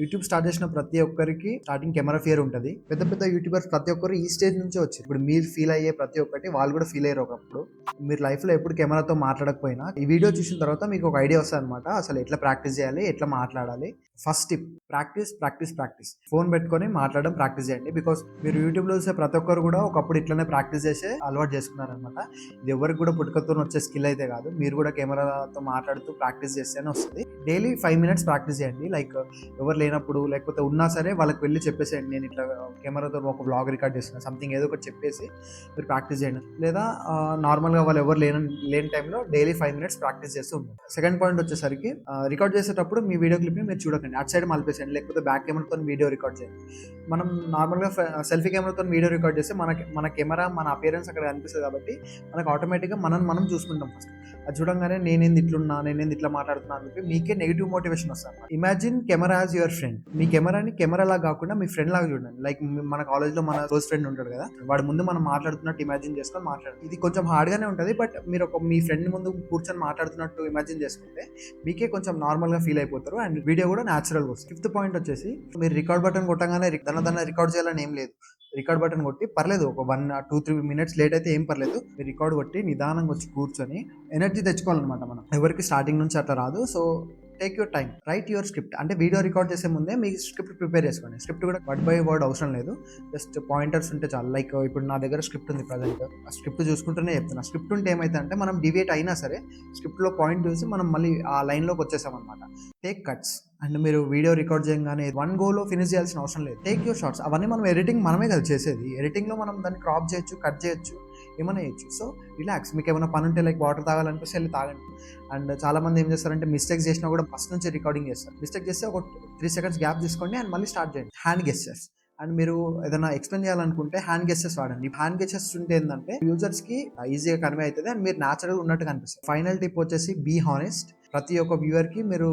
YouTube start చేసిన ప్రతి ఒక్కరికి స్టార్టింగ్ కెమెరా ఫియర్ ఉంటుంది. పెద్ద పెద్ద యూట్యూబర్స్ ప్రతి ఒక్కరు ఈ స్టేజ్ నుంచే వచ్చారు. ఇప్పుడు మీరు ఫీల్ అయ్యే ప్రతి ఒక్కటి వాళ్ళు కూడా ఫీల్ అయ్యారు ఒకప్పుడు. మీరు లైఫ్లో ఎప్పుడు కెమెరాతో మాట్లాడకపోయినా ఈ వీడియో చూసిన తర్వాత మీకు ఒక ఐడియా వస్తుంది అనమాట. అసలు ఎట్లా ప్రాక్టీస్ చేయాలి, ఎట్లా మాట్లాడాలి. First tip practice practice practice. Phone పెట్టుకొని మాట్లాడడం ప్రాక్టీస్ చేయండి. బికాస్ మీరు యూట్యూబ్లో చూసే ప్రతి ఒక్కరు కూడా ఒకప్పుడు ఇట్లనే ప్రాక్టీస్ చేసే అలవాటు చేసుకున్నారనమాట. ఇది ఎవరికి కూడా పుట్టుకతో వచ్చే స్కిల్ అయితే కాదు. మీరు కూడా కెమెరాతో మాట్లాడుతూ ప్రాక్టీస్ చేస్తేనే వస్తుంది. డైలీ 5 minutes ప్రాక్టీస్ చేయండి. లైక్ ఎవరు లేనప్పుడు లేకపోతే ఉన్నా సరే వాళ్ళకి వెళ్ళి చెప్పేసేయండి, నేను ఇట్లా కెమెరాతో ఒక బ్లాగ్ రికార్డ్ చేస్తున్నా, సంథింగ్ ఏదో ఒకటి చెప్పేసి మీరు ప్రాక్టీస్ చేయండి. లేదా నార్మల్గా వాళ్ళు ఎవరు లేని టైంలో డైలీ 5 minutes ప్రాక్టీస్ చేస్తూ ఉంటారు. సెకండ్ పాయింట్ వచ్చేసరికి రికార్డ్ చేసేటప్పుడు మీ వీడియో క్లిప్ని మీరు చూడకండి, అటు సైడ్ మలిపేసేయండి, లేకపోతే బ్యాక్ కెమెరాతో వీడియో రికార్డ్ చేయండి. మనం నార్మల్గా సెల్ఫీ కెమెరాతో వీడియో రికార్డ్ చేస్తే మన కెమెరా మన అపియరెన్స్ అక్కడ కనిపిస్తుంది కాబట్టి మనకు ఆటోమేటిక్గా మనం చూసుకుంటాం. ఫస్ట్ అది చూడంగానే నేనేంది ఇట్లున్నా, నేనేంది ఇట్లా మాట్లాడుతున్నా అని చెప్పి మీకే నెగిటివ్ మోటివేషన్ వస్తుంది. Imagine camera as your friend. మీ కెమెరాని కెమెరా లాగా కాకుండా మీ ఫ్రెండ్ లాగా చూడండి. లైక్ మన కాలేజ్లో మన క్లోజ్ ఫ్రెండ్ ఉంటాడు కదా, వాడి ముందు మనం మాట్లాడుతున్నట్టు ఇమాజిన్ చేసుకొని మాట్లాడండి. ఇది కొంచెం హార్డ్గానే ఉంటుంది, బట్ మీరు మీ ఫ్రెండ్ ముందు కూర్చొని మాట్లాడుతున్నట్టు ఇమాజిన్ చేసుకుంటే మీకే కొంచెం నార్మల్గా ఫీల్ అయిపోతారు అండ్ వీడియో కూడా న్యాచురల్గా వస్తుంది. ఫిఫ్త్ పాయింట్ వచ్చేసి, మీరు రికార్డ్ బటన్ కొట్టగానే దాన్ని రికార్డ్ చేయాలని ఏం లేదు. రికార్డ్ బటన్ కొట్టి పర్లేదు, ఒక 1-2-3 minutes లేట్ అయితే ఏం పర్లేదు. మీరు రికార్డ్ కొట్టి నిదానంగా వచ్చి కూర్చొని ఎనర్జీ తెచ్చుకోవాలన్నమాట. మనం ఎవరికి స్టార్టింగ్ నుంచి అట్లా రాదు. So take your time, right your script. అంటే వీడియో రికార్డ్ చేసే ముందే మీ స్క్రిప్ట్ ప్రిపేర్ చేసుకోండి. స్క్రిప్ట్ కూడా వర్డ్ బై వర్డ్ అవసరం లేదు, జస్ట్ పాయింటర్స్ ఉంటే చాలు. లైక్ ఇప్పుడు నా దగ్గర స్క్రిప్ట్ ఉంది ప్రజెంట్, ఆ స్క్రిప్ట్ చూసుకుంటూనే చెప్తున్నా. స్క్రిప్ట్ ఉంటే ఏమైతే అంటే మనం డివియేట్ అయినా సరే స్క్రిప్ట్లో పాయింట్ చూసి మనం మళ్ళీ ఆ లైన్లోకి వచ్చేసామన్నమాట. Take cuts. అండ్ మీరు వీడియో రికార్డ్ చేయగానే 1 goలో ఫినిష్ చేయాల్సిన అవసరం లేదు. Take your shots. అవన్నీ మనం ఎడిటింగ్ మనమే కదా చేసేది. ఎడిటింగ్లో మనం దాన్ని క్రాప్ చేయొచ్చు, కట్ చేయొచ్చు, ఏమైనా చేయొచ్చు. So relax. మీకు ఏమైనా పని ఉంటే లైక్ వాటర్ తాగాలనిపిస్తే వెళ్ళి తాగండి. అండ్ చాలామంది ఏం చేస్తారంటే మిస్టేక్స్ చేసినా కూడా ఫస్ట్ నుంచి రికార్డింగ్ చేస్తారు. మిస్టేక్ చేస్తే ఒక 3 seconds గ్యాప్ తీసుకోండి అండ్ మళ్ళీ స్టార్ట్ చేయండి. Hand gestures. అండ్ మీరు ఏదైనా ఎక్స్ప్లెయిన్ చేయాలనుకుంటే హ్యాండ్ గెస్చర్స్ వాడండి. హ్యాండ్ గెస్చర్స్ ఉంటే ఏంటంటే యూజర్స్కి ఈజీగా కన్వే అవుతుంది అండ్ మీరు న్యాచురల్గా ఉన్నట్టు కనిపిస్తుంది. ఫైనల్ టిప్ వచ్చేసి బీ హానెస్ట్. ప్రతి ఒక్క వ్యూవర్కి మీరు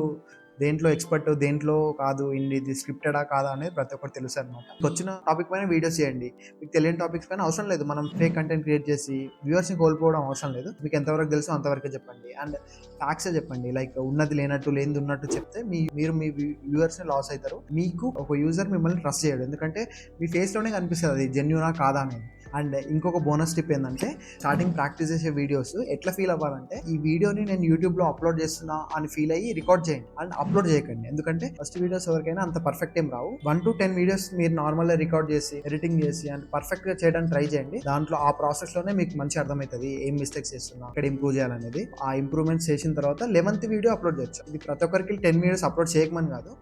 దేంట్లో ఎక్స్పర్ట్, దేంట్లో కాదు, ఇది స్క్రిప్టెడా కాదా అనేది ప్రతి ఒక్కరు తెలుసు అనమాట. వచ్చిన టాపిక్ పైన వీడియోస్ చేయండి. మీకు తెలియని టాపిక్స్ పైన అవసరం లేదు మనం ఫేక్ కంటెంట్ క్రియేట్ చేసి వ్యూవర్స్ని కోల్పోవడం అవసరం లేదు. మీకు ఎంతవరకు తెలుసో అంతవరకే చెప్పండి అండ్ ఫ్యాక్ట్సే చెప్పండి. లైక్ ఉన్నది లేనట్టు, లేనిది ఉన్నట్టు చెప్తే మీరు మీ వ్యూవర్స్ని లాస్ అవుతారు. మీకు ఒక యూజర్ మిమ్మల్ని ట్రస్ట్ చేయడు, ఎందుకంటే మీ ఫేస్లోనే కనిపిస్తుంది అది జెన్యూనా కాదా అనేది. అండ్ ఇంకొక బోనస్ టిప్ ఏంటంటే, స్టార్టింగ్ ప్రాక్టీస్ చేసే వీడియోస్ ఎట్లా ఫీల్ అవ్వాలంటే, ఈ వీడియోని నేను యూట్యూబ్లో అప్లోడ్ చేస్తున్నా అని ఫీల్ అయ్యి రికార్డ్ చేయండి అండ్ అప్లోడ్ చేయకండి. ఎందుకంటే ఫస్ట్ వీడియోస్ ఎవరికైనా అంత పర్ఫెక్ట్ ఏం రావు. 1 to 10 వీడియోస్ మీరు నార్మల్గా రికార్డ్ చేసి ఎడిటింగ్ చేసి అండ్ పర్ఫెక్ట్గా చేయడానికి ట్రై చేయండి. దాంట్లో ఆ ప్రాసెస్లోనే మీకు మంచి అర్థమవుతుంది ఏం మిస్టేక్స్ చేస్తున్నా, ఇక్కడ ఇంప్రూవ్ చేయాలనేది. ఆ ఇంప్రూవ్మెంట్స్ చేసిన తర్వాత 11th వీడియో అప్లోడ్ చేయొచ్చు. ఇది ప్రతి ఒక్కరికి 10 వీడియోస్ అప్లోడ్ చేయకమని కాదు,